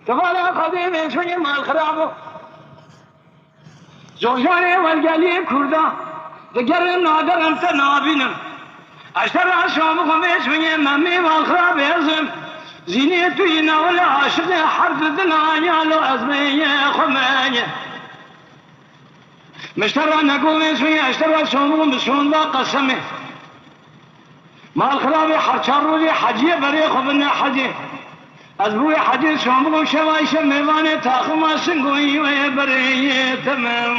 تبالا قديم شوية مال خرابو زوجاني والقلي كردا دقر نادر انت نابينم اشتر عشام خميس من مامي والخراب يزم زيني توينا ولا عاشق حرف دنايا لو ازمية خمانية مشترى نقوم اسمي اشترى شامو بسون لا قسمي مال خراب حرشارو لي حجية بري خبنا حجي ازبوي حجي شامو شوايش ميواني تاخما سنقوي ويبري تمام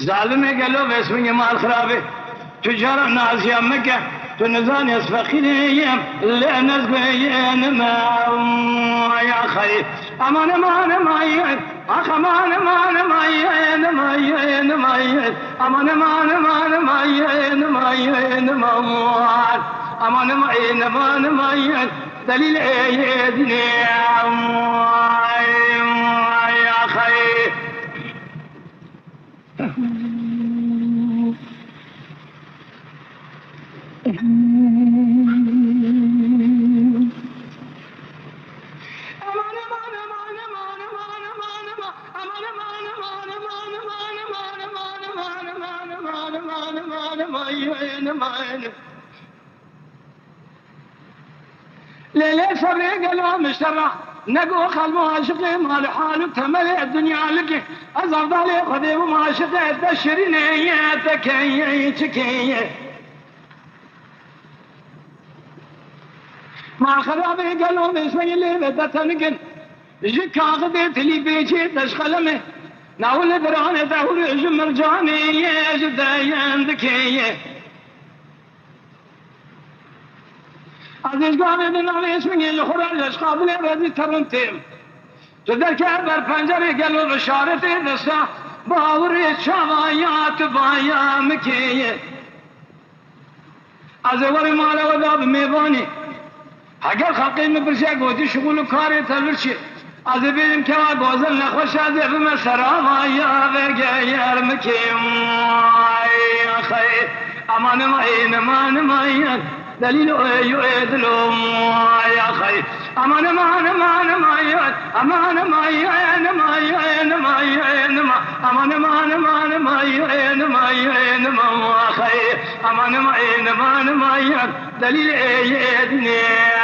ظالم قالوا باسمي مال خرابي تجارة نازية مكة تنزان يسفخينيهم اللي نزبين ما يا خير امان امان مايين اخ امان امان مايين مايين مايين امان امان امان مايين مايين موال امان مايين امان مايين دليل ايدني يا خير ليلة سرق قالوا مشترى نقو خلمو عاشقي مال حالك تملئ الدنيا لك أزرد علي قديم عاشقي تشريني تكي تكي مع خرابي قالوا باسمي اللي بدت نقل جيك عقدت لي بيجي تشخلمه ناول دراني دور جمر جاني جدايان ذكيه عزيز قامي من علي اسمي الخرا الاشقاب لي رزي ترنتيم تذكر بر پنجري قالوا بشارتي دستا باوري شوايات بايا مكيه ازوري مالا وداب ميباني اگر خلقی مبرشی گویی شغل کاری تلوشی از بیرم که گوزن نخوش از بیم سرام یا بگیر مکیم خیر امان ماین امان ماین دلیل ایدلو یا خیر امان مان مان ماین امان ماین ماین ماین امان مان مان ماین ماین ما خیر امان ماین مان ماین دلیل ایدنی